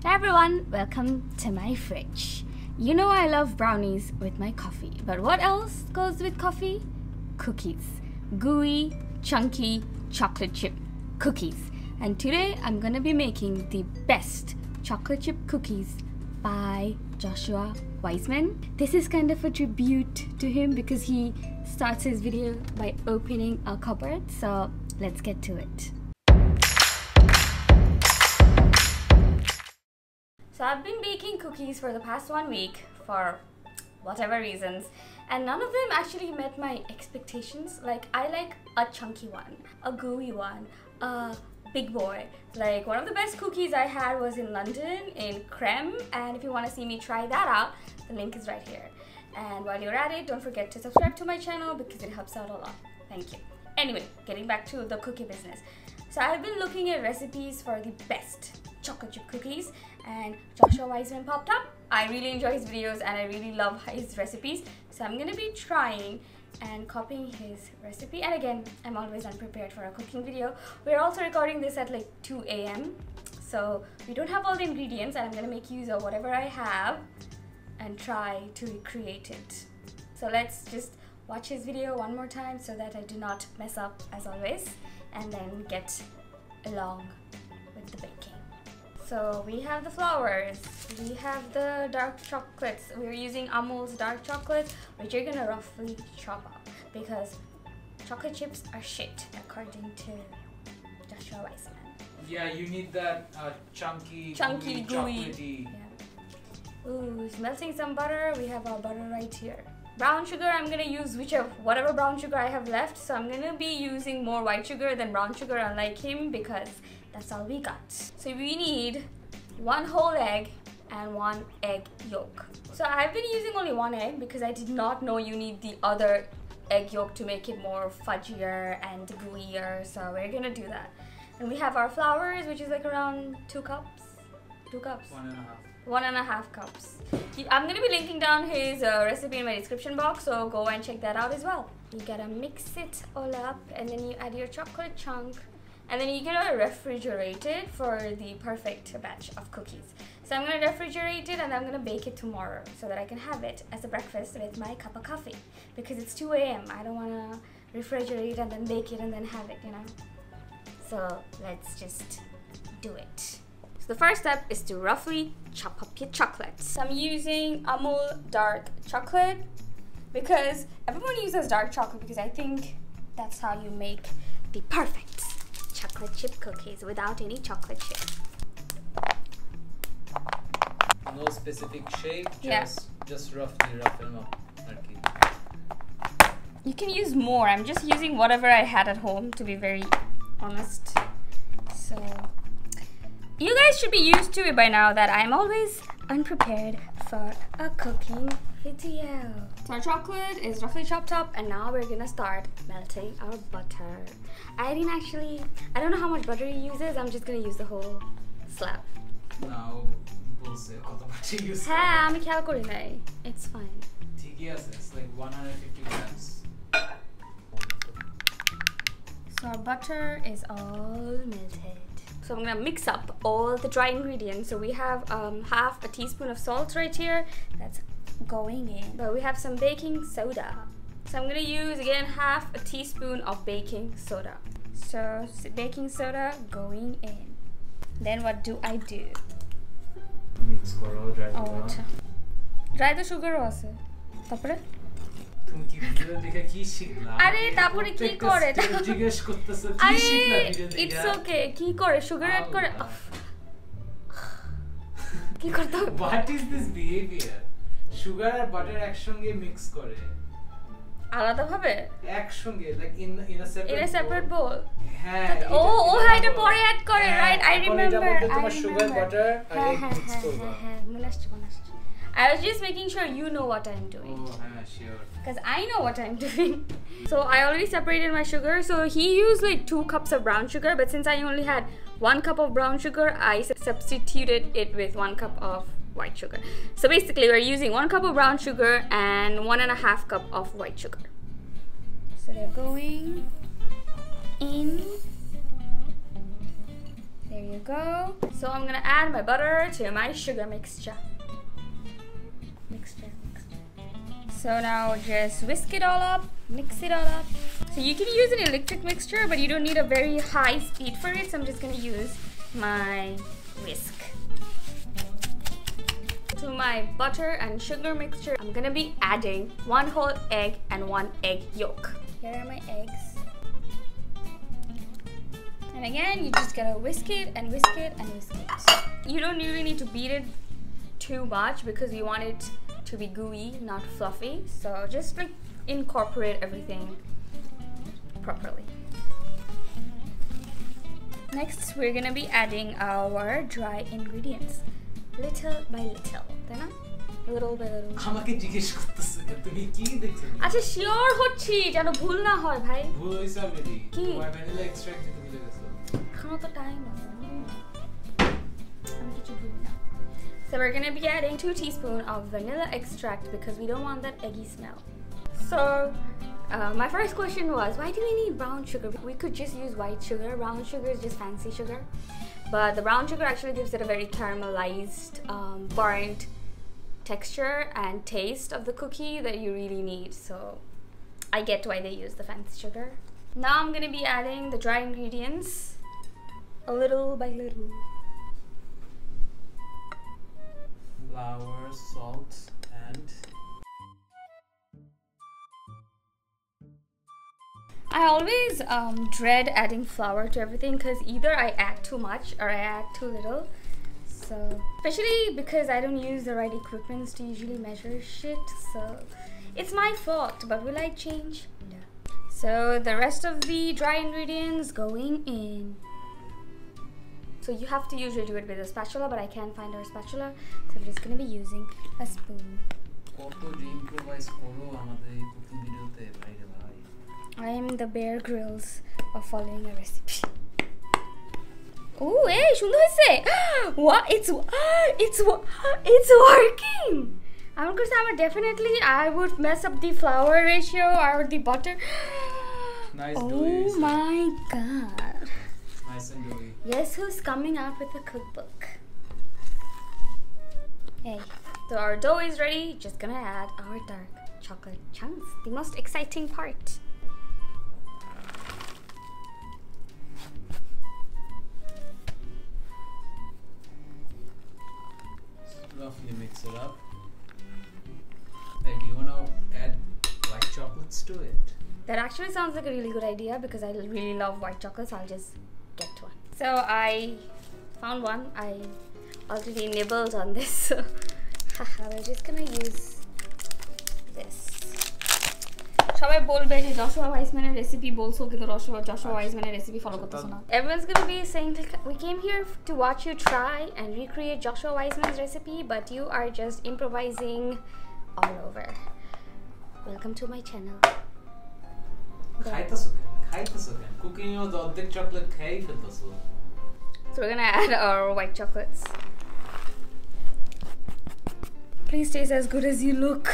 Hi everyone, welcome to my fridge. You know I love brownies with my coffee, but what else goes with coffee? Cookies. Gooey, chunky, chocolate chip cookies. And today I'm gonna be making the best chocolate chip cookies by Joshua Weissman. This is kind of a tribute to him because he starts his video by opening a cupboard, so let's get to it. So I've been baking cookies for the past 1 week for whatever reasons, and none of them actually met my expectations. Like, I like a chunky one, a gooey one, a big boy. Like, one of the best cookies I had was in London in creme, and if you want to see me try that out, the link is right here. And while you're at it, don't forget to subscribe to my channel because it helps out a lot. Thank you. Anyway, getting back to the cookie business. So I've been looking at recipes for the best chocolate chip cookies, and Joshua Weissman popped up. I really enjoy his videos and I really love his recipes, so I'm gonna be trying and copying his recipe. And again, I'm always unprepared for a cooking video. We're also recording this at like 2 AM, so we don't have all the ingredients, and I'm gonna make use of whatever I have and try to recreate it. So let's just watch his video one more time so that I do not mess up as always, and then get along with the baking. So we have the flours, we have the dark chocolates. We're using Amul's dark chocolate, which you're gonna roughly chop up because chocolate chips are shit according to Joshua Weissman. Yeah, you need that chunky, gooey, chocolatey. Yeah. Ooh, melting some butter. We have our butter right here. Brown sugar, I'm gonna use whatever brown sugar I have left. So I'm gonna be using more white sugar than brown sugar, unlike him, because that's all we got. So we need 1 whole egg and 1 egg yolk. So I've been using only 1 egg because I did not know you need the other egg yolk to make it more fudgier and gooier. So we're gonna do that. And we have our flours, which is like around 2 cups. 2 cups. 1.5 cups. I'm gonna be linking down his recipe in my description box, so go and check that out as well. You gotta mix it all up, and then you add your chocolate chunk, and then you gotta refrigerate it for the perfect batch of cookies. So I'm gonna refrigerate it and I'm gonna bake it tomorrow so that I can have it as a breakfast with my cup of coffee, because it's 2 AM. I don't wanna refrigerate and then bake it and then have it, you know. So let's just do it. So the first step is to roughly chop up your chocolate. So I'm using Amul dark chocolate because everyone uses dark chocolate because I think that's how you make the perfect chocolate chip cookies without any chocolate chip. No specific shape, Yeah. just roughly rough them up. Okay. You can use more. I'm just using whatever I had at home, to be very honest. So you guys should be used to it by now that I'm always unprepared for a cooking video. So our chocolate is roughly chopped up, and now we're gonna start melting our butter. I don't know how much butter he uses. I'm just gonna use the whole slab. Now, use হ্যাঁ, আমি খেয়াল করি নাই. It's fine. It's like 150 grams. So our butter is all melted. So I'm gonna mix up all the dry ingredients. So we have half a teaspoon of salt right here. That's going in. But we have some baking soda. So I'm gonna use again half a teaspoon of baking soda. So baking soda going in. Then what do I do? Mix koro, dry আচ্ছা dry the sugar আছে তারপরে তুমি কি video দেখে কি শিখলা? আরে তারপরে কি করে জিজ্ঞেস করতেছ কি শিখলা ভিডিও দেখে? It's okay. কি করে সুগার অ্যাড করে কি করতে হবে? What is this behavior? Sugar আর বাটার একসঙ্গে মিক্স করে আলাদা ভাবে একসঙ্গে, like in a separate bowl. হ্যাঁ ও এটা পরে অ্যাড করে, রাইট? I remember. তোমার সুগার বাটার আর এগ মিক্স করবা। হ্যাঁ মনে আসছে। I was just making sure you know what I'm doing. Oh, sure. Because I know what I'm doing. So I already separated my sugar. So he used like 2 cups of brown sugar, but since I only had 1 cup of brown sugar, I substituted it with 1 cup of white sugar. So basically we're using 1 cup of brown sugar and 1.5 cup of white sugar. So they're going in. There you go. So I'm gonna add my butter to my sugar mixture. So now just whisk it all up, mix it all up. So you can use an electric mixture, but you don't need a very high speed for it. So I'm just gonna use my whisk. To my butter and sugar mixture, I'm gonna be adding 1 whole egg and 1 egg yolk. Here are my eggs. And again, you just gotta whisk it and whisk it and whisk it. You don't really need to beat it too much because you want it to be gooey, not fluffy. So just like incorporate everything properly. Next, we're gonna be adding our dry ingredients, little by little. Little by little. আমাকে জিজ্ঞেস করতেছ তুমি কি দেখছো? আচ্ছা sure হচ্ছি যেন ভুল না হয় ভাই। ভুল হইছে অলরেডি। তোমার ভ্যানিলা এক্সট্রাক্ট দিতে ভুলে গেছো। এখনো তো টাইম আছে। আমি কিছু ভুলি না। So we're gonna be adding 2 teaspoons of vanilla extract because we don't want that eggy smell. So my first question was, why do we need brown sugar? We could just use white sugar. Brown sugar is just fancy sugar. But the brown sugar actually gives it a very caramelized, burnt texture and taste of the cookie that you really need. So I get why they use the fancy sugar. Now I'm going to be adding the dry ingredients a little by little. Flour, salt, and I always dread adding flour to everything because either I add too much or I add too little. So, especially because I don't use the right equipments to usually measure shit. So, it's my fault, but will I change? No. So, the rest of the dry ingredients going in. So, you have to usually do it with a spatula, but I can't find our spatula. So, I'm just going to be using a spoon. I am the Bear Grylls of following a recipe. Oh, hey, সুন্দর হয়েছে. What? It's working. I'm going to say definitely I would mess up the flour ratio or the butter. Nice. Oh my god. Nice and doughy. Yes, who's coming out with a cookbook? Hey, so our dough is ready. Just gonna add our dark chocolate chunks. The most exciting part. Roughly mix it up. Hey, do you want to add white chocolates to it? That actually sounds like a really good idea because I really love white chocolate, so I'll just get one. So I found one. I already nibbled on this. So we're just gonna use this. সবাই বলবে যে Joshua Weissman's recipe বলছো কিন্তু Joshua Weissman's recipe follow করতেছো না. Everyone's gonna be saying like, we came here to watch you try and recreate Joshua Weissman's recipe, but you are just improvising all over. Welcome to my channel. খাইতেছো কেন cooking এ তো অর্ধেক chocolate খেয়েই ফেলতেছো. So we're gonna add our white chocolates. Please taste as good as you look.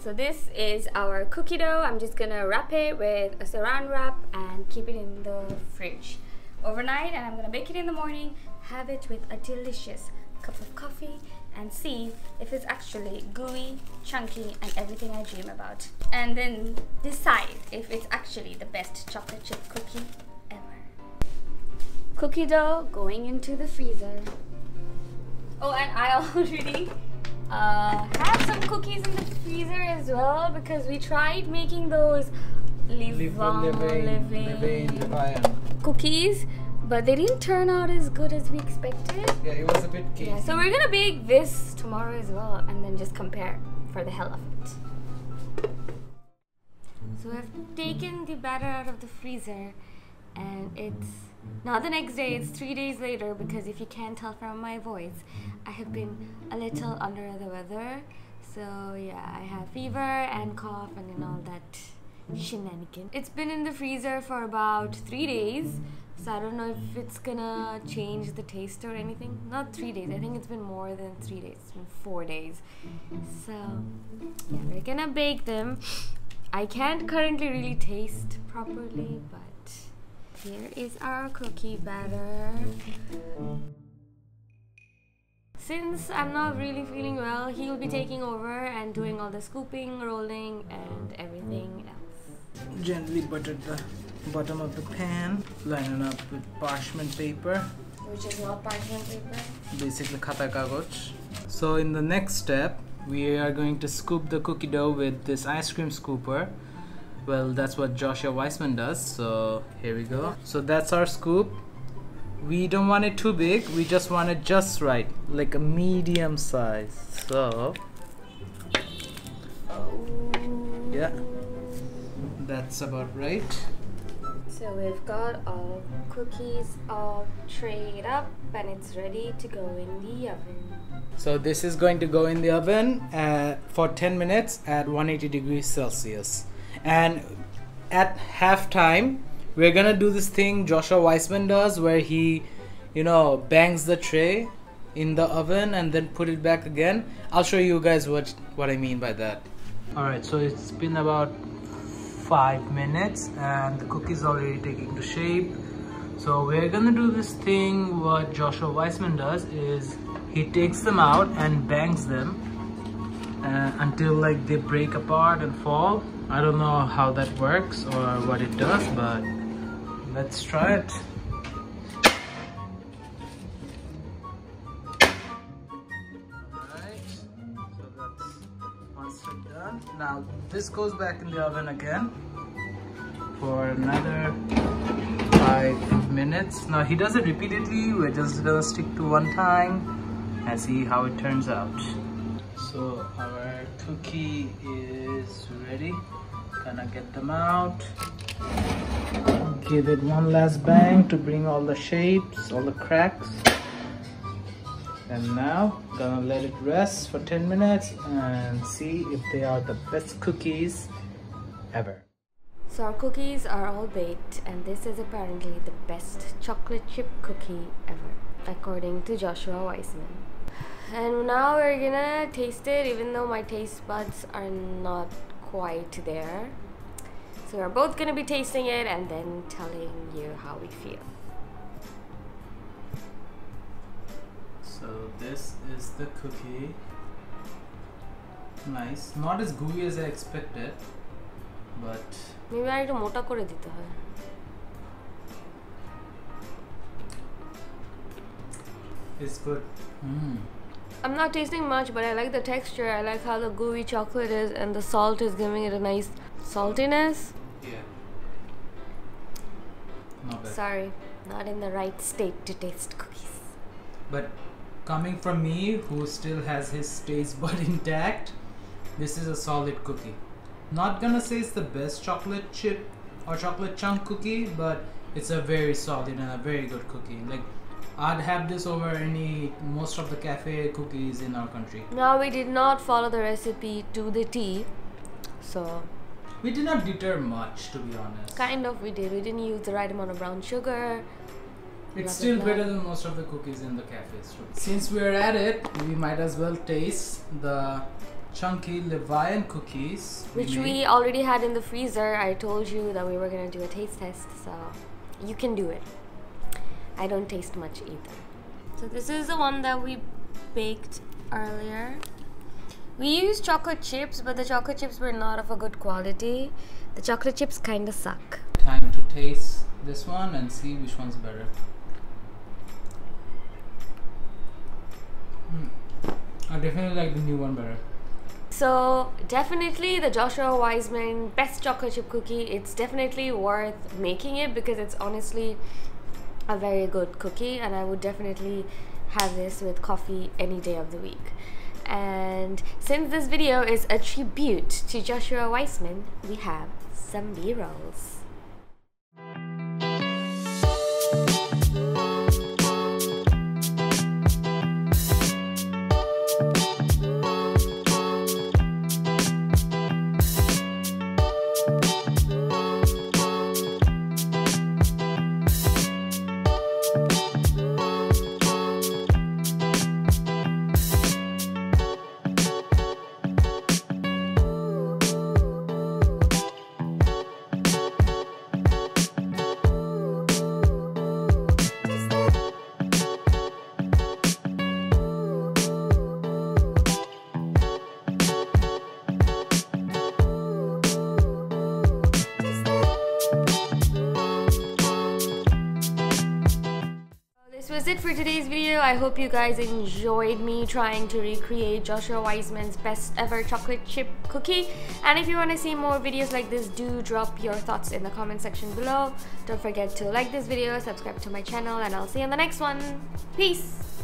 So this is our cookie dough. I'm just gonna wrap it with a saran wrap and keep it in the fridge overnight, and I'm gonna bake it in the morning, have it with a delicious cup of coffee, and see if it's actually gooey, chunky, and everything I dream about. And then decide if it's actually the best chocolate chip cookie ever. Cookie dough going into the freezer. Oh, and I already have some cookies in the freezer as well because we tried making those living cookies, but they didn't turn out as good as we expected. Yeah, it was a bit cakey. Yeah, so we're gonna bake this tomorrow as well and then just compare for the hell of it. So I've taken the batter out of the freezer and it's not the next day, it's 3 days later because if you can't tell from my voice, I have been a little under the weather. So yeah, I have fever and cough and all that shenanigan. It's been in the freezer for about 3 days, so I don't know if it's gonna change the taste or anything. Not 3 days, I think it's been more than 3 days, it's been 4 days. So yeah, we're gonna bake them. I can't currently really taste properly, but Here is our cookie batter. Since I'm not really feeling well, he'll be taking over and doing all the scooping, rolling, and everything else. Gently buttered the bottom of the pan, line it up with parchment paper. Which is not parchment paper. Basically khata kagoj. So in the next step, we are going to scoop the cookie dough with this ice cream scooper. Well, that's what Joshua Weissman does. So here we go. So that's our scoop. We don't want it too big. We just want it just right, like a medium size. So yeah, that's about right. So we've got our cookies all trayed up and it's ready to go in the oven. So this is going to go in the oven for 10 minutes at 180 degrees Celsius. And at halftime, we're gonna do this thing Joshua Weissman does where he, bangs the tray in the oven and then put it back again. I'll show you guys what I mean by that. Alright, so it's been about 5 minutes and the cookie's already taking to shape. So we're gonna do this thing what Joshua Weissman does is he takes them out and bangs them until like they break apart and fall. I don't know how that works or what it does, but let's try it. Alright, so that's one step done. Now this goes back in the oven again for another 5 minutes. Now he does it repeatedly. We're just gonna stick to one time and see how it turns out. So our cookie is ready. Gonna get them out. Give it one last bang to bring all the shapes, all the cracks. And now gonna let it rest for 10 minutes and see if they are the best cookies ever. So our cookies are all baked and this is apparently the best chocolate chip cookie ever, according to Joshua Weissman. And now we're gonna taste it, even though my taste buds are not quite there. So we're both gonna be tasting it and then telling you how we feel. So this is the cookie. Nice, not as gooey as I expected, but maybe I একটু মোটা করে দিতে হয়. it's good. I'm not tasting much, but I like the texture. I like how the gooey chocolate is and the salt is giving it a nice saltiness. Yeah. Not bad. Sorry, not in the right state to taste cookies. But coming from me, who still has his taste bud intact, this is a solid cookie. Not gonna say it's the best chocolate chip or chocolate chunk cookie, but it's a very solid and a very good cookie. Like, I'd have this over most of the cafe cookies in our country. Now we did not follow the recipe to the T, so we did not deter much, to be honest. Kind of we did. We didn't use the right amount of brown sugar. It's still better than most of the cookies in the cafes. Since we're at it, we might as well taste the chunky Levian cookies. Which we already had in the freezer. I told you that we were going to do a taste test, so you can do it. I don't taste much either. So this is the one that we baked earlier. We used chocolate chips, but the chocolate chips were not of a good quality. The chocolate chips kind of suck. Time to taste this one and see which one's better. I definitely like the new one better. So definitely the Joshua Weissman best chocolate chip cookie. It's definitely worth making it because it's honestly a very good cookie, and I would definitely have this with coffee any day of the week. And since this video is a tribute to Joshua Weissman, we have some B-rolls. it for today's video. I hope you guys enjoyed me trying to recreate Joshua Weissman's best ever chocolate chip cookie. And if you want to see more videos like this, do drop your thoughts in the comment section below. Don't forget to like this video, subscribe to my channel, and I'll see you in the next one. Peace!